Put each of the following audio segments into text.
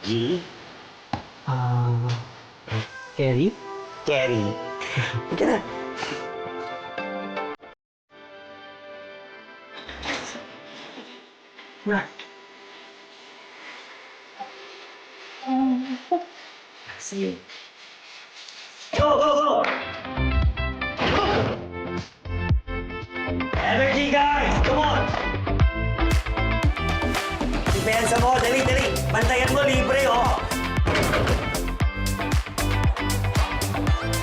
G? Ah, Kerry? Kerry? Ika na. Ma. Sige. Go, go, go! Energy, guys! Come on! Depensa mo, dali, dali! Bantayan mo, libre, oh!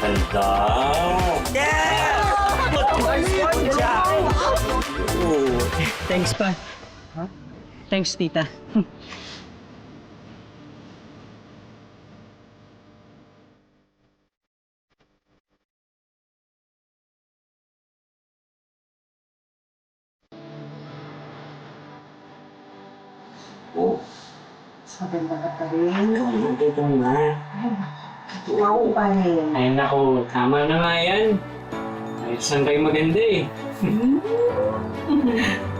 Handa! Yeah! Good job! Oh. Thanks pa. Huh? Thanks, tita. Oh. Sabi mo na pa rin. Ito na. Wow, pahin. Ay, naku. Tama na nga yan. Ay, saan kayo maganda eh?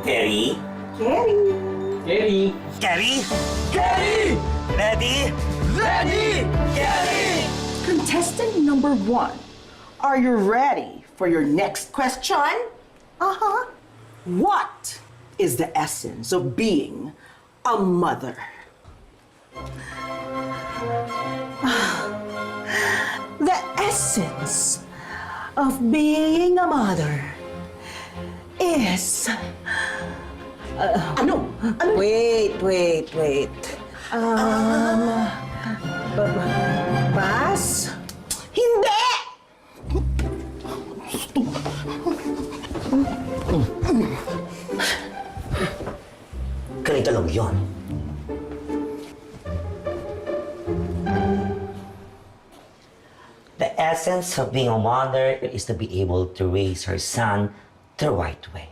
Terry? Kerry. Kerry! Kerry? Kerry! Ready? Ready! Kerry! Contestant number 1. Are you ready for your next question? Uh-huh. What is the essence of being a mother? The essence of being a mother is... ano? Wait. Pass? Hindi! Ganito lang yun. The essence of being a mother is to be able to raise her son the right way.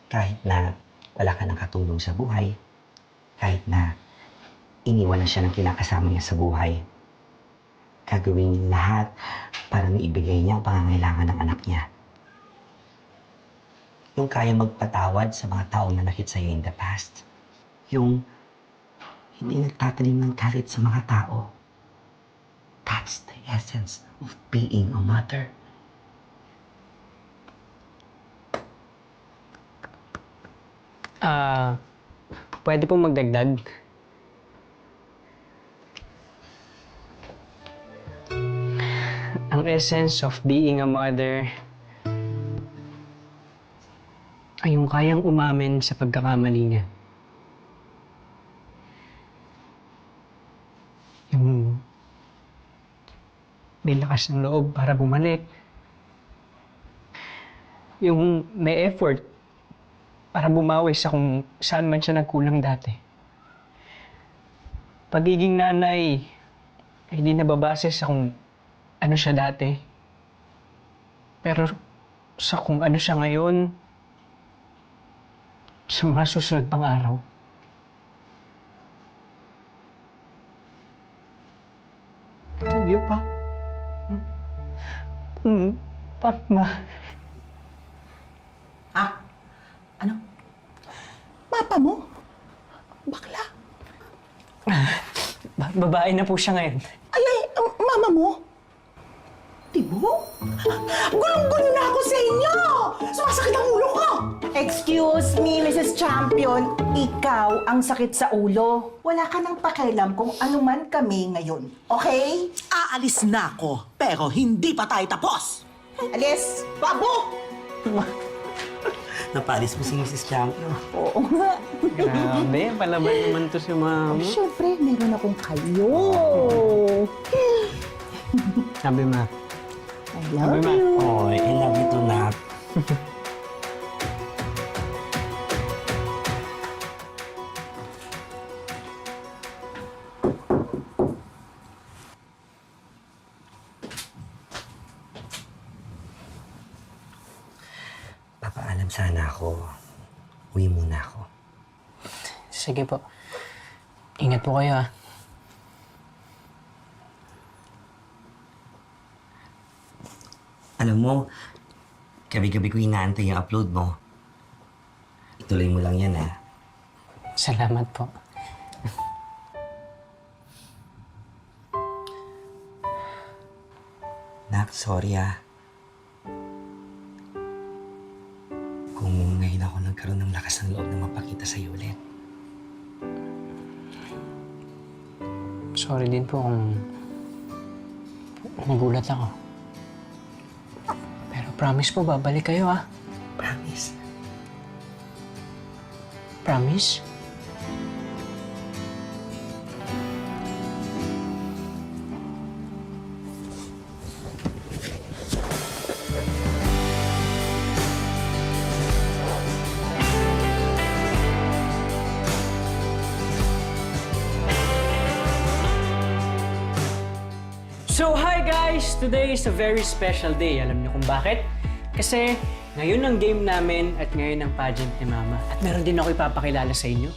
Kahit na wala ka ng katulong sa buhay, kahit na iniwan na siya ng kinakasama niya sa buhay, gagawin niya lahat para maibigay niya ang pangangailangan ng anak niya. Yung kaya magpatawad sa mga taong nanakit sa'yo in the past. Yung hindi nagtatanim ng galit sa mga tao. That's the essence of being a mother. Pwede pong magdagdag? Ang essence of being a mother ay yung kayang umamin sa pagkakamali niya. Yung may lakas ng loob para bumalik. Yung may effort para bumawi sa kung saan man siya nagkulang dati. Pagiging nanay, hindi nababase sa kung ano siya dati. Pero sa kung ano siya ngayon, sa mga susunod pang araw. Hindi pa. Papa. Ah? Ano? Papa mo? Bakla? Babae na po siya ngayon. Mama mo? Tibo? Gulong-gulo na ako sa inyo! Sumasakit ang ulo ko! Excuse me, Mrs. Champion. Ikaw ang sakit sa ulo. Wala ka nang pakialam kung ano man kami ngayon. Okay? Aalis na ako, pero hindi pa tayo tapos! Alis! Babo! Napalis mo si Mrs. Champion. Oo nga. Grabe, palaban naman to si mama. Siyempre, meron akong kayo. Sabi ma. I love you. Oh, I love you too, Nat. Papaalam sana ako. Uwi muna ako. Sige po. Ingat po kayo, ah. Alam mo, Gabi-gabi ko inaantay yung upload mo. Ituloy mo lang yan, ha? Salamat po. Nak, sorry, ha? Kung ngayon ako nagkaroon ng lakas ng loob na mapakita sa'yo ulit. Sorry din po kung nagulat ako. Pero promise po, babalik kayo, ha? Promise. Promise? So, hi guys! Today is a very special day. Alam niyo kung bakit? Kasi ngayon ang game namin at ngayon ang pageant ni Mama. At meron din ako ipapakilala sa inyo.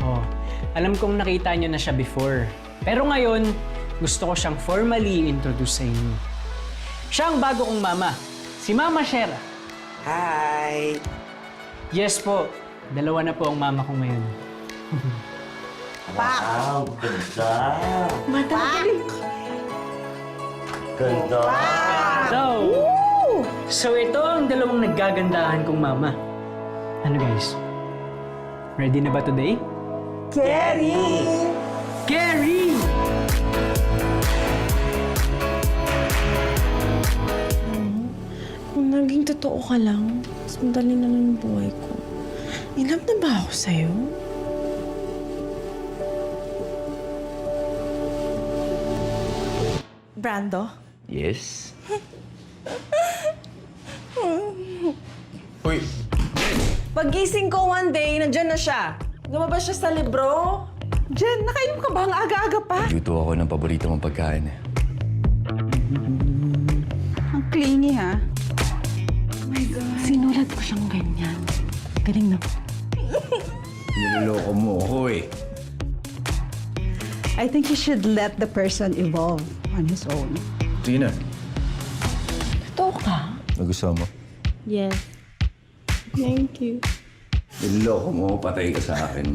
Oh, alam kong nakita niyo na siya before. Pero ngayon, gusto ko siyang formally introduce sa inyo. Siya ang bago kong mama, si Mama Shera. Hi! Yes po, dalawa na po ang mama ko ngayon. Wow, ganda! Madali. Ganda! So ito ang dalawang naggagandahan kong mama. Ano guys? Ready na ba today? Kerry! Gary! Kung naging totoo ka lang, mas madali na lang yung buhay ko. In love na ba ako sa'yo? Brando? Yes? Uy! Pagising ko one day, nandyan na siya. Lumabas siya sa libro. Jen, nakainom ka ba? Ang aga-aga pa. Luto ako ng paborito mong pagkain eh. Ang clingy, ha? Sinulat ko siyang ganyan. Galing na. Niloloko mo ako eh. I think you should let the person evolve on his own. Sige na. Totoo ka? Nagustuhan mo? Yes. Thank you. Niloloko mo, patay ka sa akin.